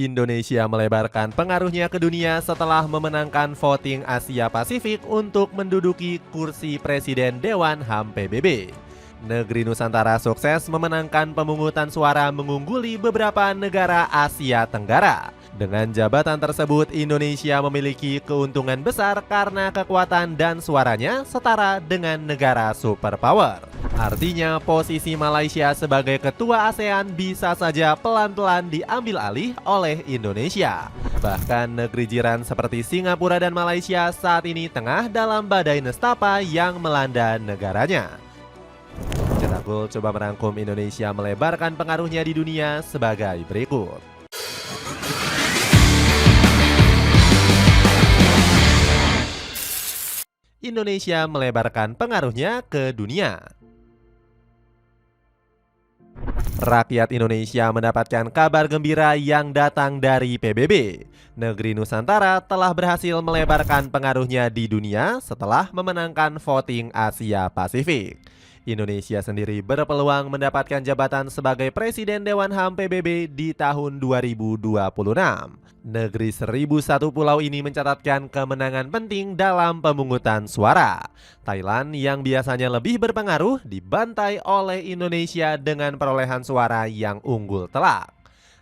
Indonesia melebarkan pengaruhnya ke dunia setelah memenangkan voting Asia Pasifik untuk menduduki kursi Presiden Dewan HAM PBB. Negeri Nusantara sukses memenangkan pemungutan suara mengungguli beberapa negara Asia Tenggara. Dengan jabatan tersebut, Indonesia memiliki keuntungan besar karena kekuatan dan suaranya setara dengan negara superpower. Artinya, posisi Malaysia sebagai ketua ASEAN bisa saja pelan-pelan diambil alih oleh Indonesia. Bahkan negeri jiran seperti Singapura dan Malaysia saat ini tengah dalam badai nestapa yang melanda negaranya. Cetak Gol coba merangkum Indonesia melebarkan pengaruhnya di dunia sebagai berikut. Indonesia melebarkan pengaruhnya ke dunia. Rakyat Indonesia mendapatkan kabar gembira yang datang dari PBB. Negeri Nusantara telah berhasil melebarkan pengaruhnya di dunia setelah memenangkan voting Asia Pasifik. Indonesia sendiri berpeluang mendapatkan jabatan sebagai Presiden Dewan HAM PBB di tahun 2026. Negeri 1001 pulau ini mencatatkan kemenangan penting dalam pemungutan suara. Thailand yang biasanya lebih berpengaruh dibantai oleh Indonesia dengan perolehan suara yang unggul telak.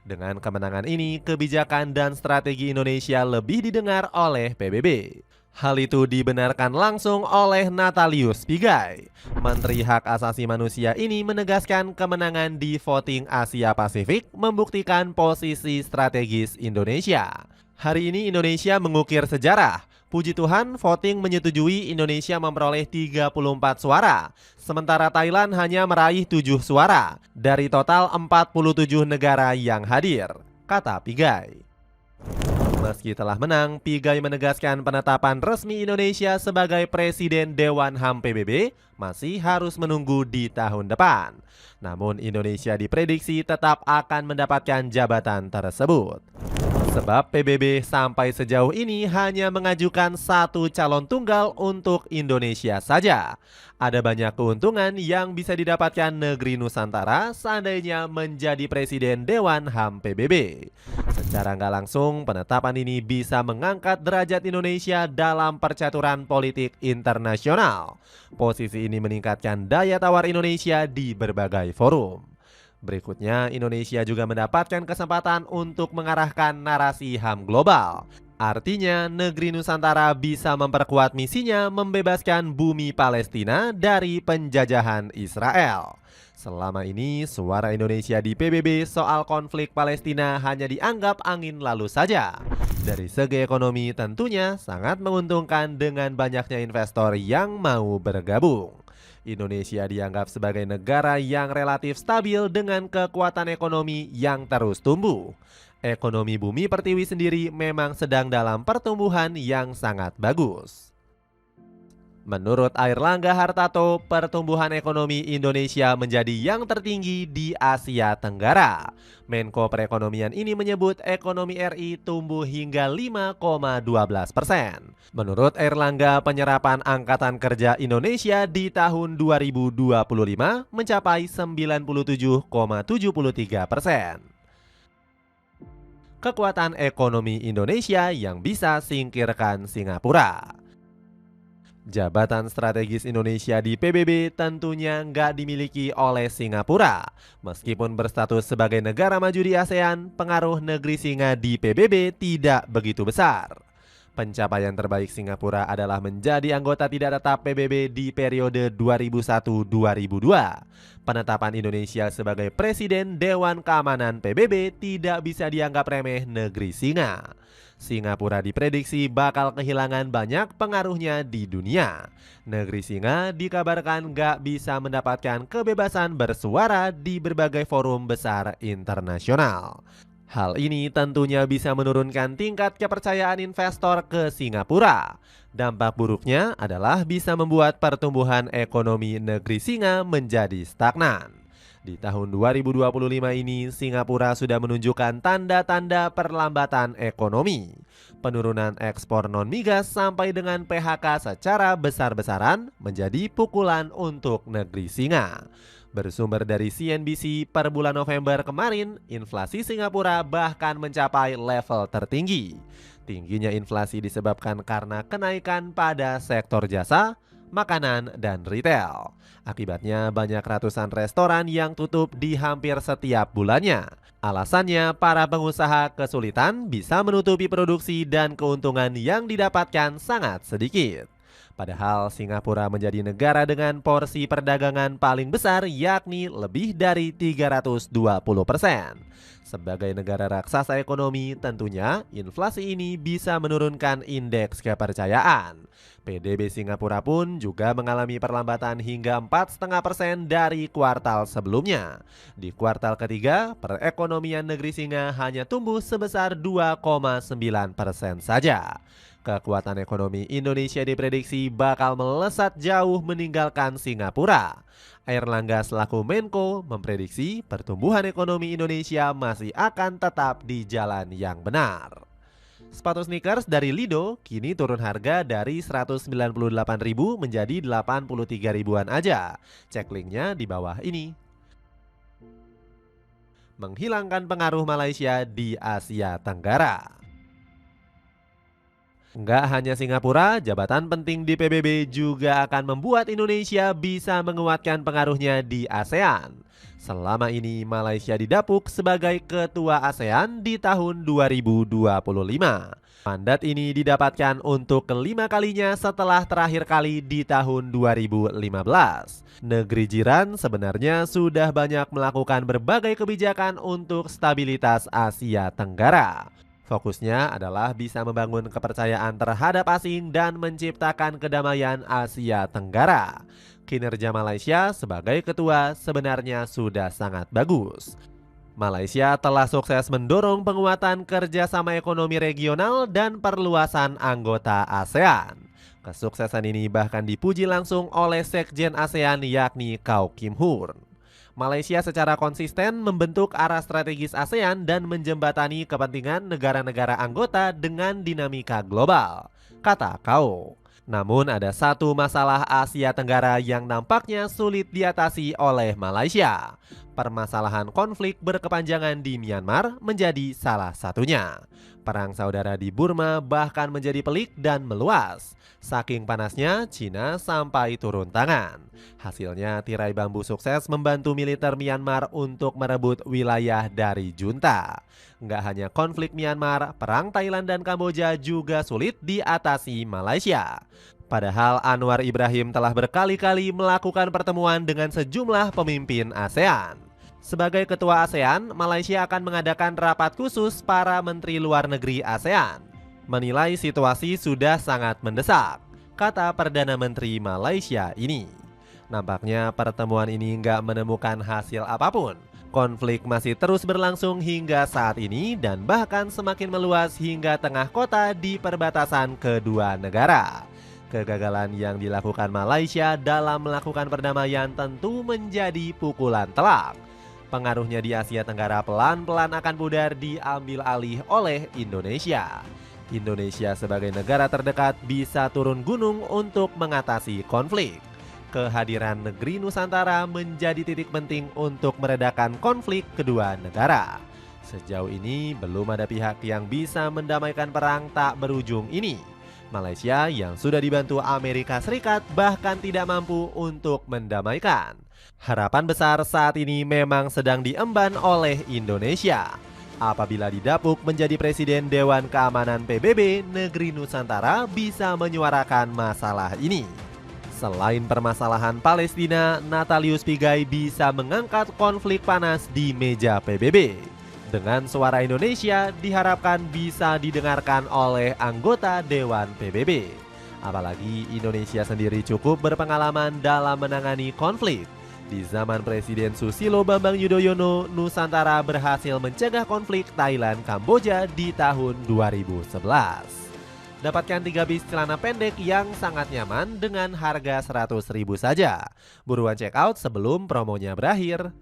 Dengan kemenangan ini, kebijakan dan strategi Indonesia lebih didengar oleh PBB. Hal itu dibenarkan langsung oleh Natalius Pigai. Menteri Hak Asasi Manusia ini menegaskan kemenangan di voting Asia Pasifik membuktikan posisi strategis Indonesia. Hari ini Indonesia mengukir sejarah. Puji Tuhan, voting menyetujui Indonesia memperoleh 34 suara, sementara Thailand hanya meraih 7 suara dari total 47 negara yang hadir, kata Pigai. Meski telah menang, Pigai menegaskan penetapan resmi Indonesia sebagai Presiden Dewan HAM PBB masih harus menunggu di tahun depan. Namun Indonesia diprediksi tetap akan mendapatkan jabatan tersebut. Sebab PBB sampai sejauh ini hanya mengajukan satu calon tunggal untuk Indonesia saja. Ada banyak keuntungan yang bisa didapatkan negeri Nusantara seandainya menjadi Presiden Dewan HAM PBB. Secara nggak langsung, penetapan ini bisa mengangkat derajat Indonesia dalam percaturan politik internasional. Posisi ini meningkatkan daya tawar Indonesia di berbagai forum. Berikutnya, Indonesia juga mendapatkan kesempatan untuk mengarahkan narasi HAM global. Artinya, negeri Nusantara bisa memperkuat misinya membebaskan bumi Palestina dari penjajahan Israel. Selama ini, suara Indonesia di PBB soal konflik Palestina hanya dianggap angin lalu saja. Dari segi ekonomi tentunya sangat menguntungkan dengan banyaknya investor yang mau bergabung. Indonesia dianggap sebagai negara yang relatif stabil dengan kekuatan ekonomi yang terus tumbuh. Ekonomi bumi pertiwi sendiri memang sedang dalam pertumbuhan yang sangat bagus. Menurut Airlangga Hartarto, pertumbuhan ekonomi Indonesia menjadi yang tertinggi di Asia Tenggara. Menko Perekonomian ini menyebut ekonomi RI tumbuh hingga 5,12%. Menurut Airlangga, penyerapan angkatan kerja Indonesia di tahun 2025 mencapai 97,73%. Kekuatan ekonomi Indonesia yang bisa singkirkan Singapura. Jabatan strategis Indonesia di PBB tentunya nggak dimiliki oleh Singapura. Meskipun berstatus sebagai negara maju di ASEAN, pengaruh negeri singa di PBB tidak begitu besar. Pencapaian terbaik Singapura adalah menjadi anggota tidak tetap PBB di periode 2001-2002. Penetapan Indonesia sebagai Presiden Dewan Keamanan PBB tidak bisa dianggap remeh negeri singa. Singapura diprediksi bakal kehilangan banyak pengaruhnya di dunia. Negeri singa dikabarkan gak bisa mendapatkan kebebasan bersuara di berbagai forum besar internasional. Hal ini tentunya bisa menurunkan tingkat kepercayaan investor ke Singapura. Dampak buruknya adalah bisa membuat pertumbuhan ekonomi negeri singa menjadi stagnan. Di tahun 2025 ini, Singapura sudah menunjukkan tanda-tanda perlambatan ekonomi. Penurunan ekspor non-migas sampai dengan PHK secara besar-besaran menjadi pukulan untuk negeri singa. Bersumber dari CNBC, per bulan November kemarin, inflasi Singapura bahkan mencapai level tertinggi. Tingginya inflasi disebabkan karena kenaikan pada sektor jasa, makanan, dan retail. Akibatnya banyak ratusan restoran yang tutup di hampir setiap bulannya. Alasannya, para pengusaha kesulitan bisa menutupi produksi dan keuntungan yang didapatkan sangat sedikit. Padahal Singapura menjadi negara dengan porsi perdagangan paling besar, yakni lebih dari 320%. Sebagai negara raksasa ekonomi, tentunya inflasi ini bisa menurunkan indeks kepercayaan. PDB Singapura pun juga mengalami perlambatan hingga 4,5% dari kuartal sebelumnya. Di kuartal ketiga, perekonomian negeri Singa hanya tumbuh sebesar 2,9% saja. Kekuatan ekonomi Indonesia diprediksi bakal melesat jauh meninggalkan Singapura. Airlangga selaku Menko memprediksi pertumbuhan ekonomi Indonesia masih akan tetap di jalan yang benar. Sepatu sneakers dari Lido kini turun harga dari Rp198.000 menjadi Rp83.000-an aja. Cek linknya di bawah ini. Menghilangkan pengaruh Malaysia di Asia Tenggara. Nggak hanya Singapura, jabatan penting di PBB juga akan membuat Indonesia bisa menguatkan pengaruhnya di ASEAN. Selama ini Malaysia didapuk sebagai ketua ASEAN di tahun 2025. Mandat ini didapatkan untuk kelima kalinya setelah terakhir kali di tahun 2015. Negeri jiran sebenarnya sudah banyak melakukan berbagai kebijakan untuk stabilitas Asia Tenggara. Fokusnya adalah bisa membangun kepercayaan terhadap asing dan menciptakan kedamaian Asia Tenggara. Kinerja Malaysia sebagai ketua sebenarnya sudah sangat bagus. Malaysia telah sukses mendorong penguatan kerjasama ekonomi regional dan perluasan anggota ASEAN. Kesuksesan ini bahkan dipuji langsung oleh Sekjen ASEAN yakni Kau Kim Hoorn. Malaysia secara konsisten membentuk arah strategis ASEAN dan menjembatani kepentingan negara-negara anggota dengan dinamika global, kata Kau. Namun ada satu masalah Asia Tenggara yang nampaknya sulit diatasi oleh Malaysia. Permasalahan konflik berkepanjangan di Myanmar menjadi salah satunya. Perang saudara di Burma bahkan menjadi pelik dan meluas. Saking panasnya, Cina sampai turun tangan. Hasilnya, tirai bambu sukses membantu militer Myanmar untuk merebut wilayah dari junta. Nggak hanya konflik Myanmar, perang Thailand dan Kamboja juga sulit diatasi Malaysia. Padahal Anwar Ibrahim telah berkali-kali melakukan pertemuan dengan sejumlah pemimpin ASEAN. Sebagai ketua ASEAN, Malaysia akan mengadakan rapat khusus para menteri luar negeri ASEAN. Menilai situasi sudah sangat mendesak, kata Perdana Menteri Malaysia ini. Nampaknya pertemuan ini nggak menemukan hasil apapun. Konflik masih terus berlangsung hingga saat ini dan bahkan semakin meluas hingga tengah kota di perbatasan kedua negara. Kegagalan yang dilakukan Malaysia dalam melakukan perdamaian tentu menjadi pukulan telak. Pengaruhnya di Asia Tenggara pelan-pelan akan pudar diambil alih oleh Indonesia. Indonesia sebagai negara terdekat bisa turun gunung untuk mengatasi konflik. Kehadiran negeri Nusantara menjadi titik penting untuk meredakan konflik kedua negara. Sejauh ini belum ada pihak yang bisa mendamaikan perang tak berujung ini. Malaysia yang sudah dibantu Amerika Serikat bahkan tidak mampu untuk mendamaikan. Harapan besar saat ini memang sedang diemban oleh Indonesia. Apabila didapuk menjadi Presiden Dewan Keamanan PBB, negeri Nusantara bisa menyuarakan masalah ini. Selain permasalahan Palestina, Natalius Pigai bisa mengangkat konflik panas di meja PBB. Dengan suara Indonesia diharapkan bisa didengarkan oleh anggota Dewan PBB. Apalagi Indonesia sendiri cukup berpengalaman dalam menangani konflik. Di zaman Presiden Susilo Bambang Yudhoyono, Nusantara berhasil mencegah konflik Thailand-Kamboja di tahun 2011. Dapatkan 3 piece celana pendek yang sangat nyaman dengan harga 100.000 saja. Buruan check out sebelum promonya berakhir.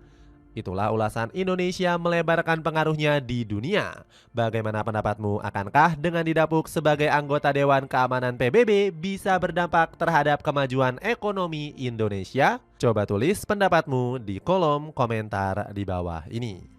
Itulah ulasan Indonesia melebarkan pengaruhnya di dunia. Bagaimana pendapatmu? Akankah dengan didapuk sebagai anggota Dewan Keamanan PBB bisa berdampak terhadap kemajuan ekonomi Indonesia? Coba tulis pendapatmu di kolom komentar di bawah ini.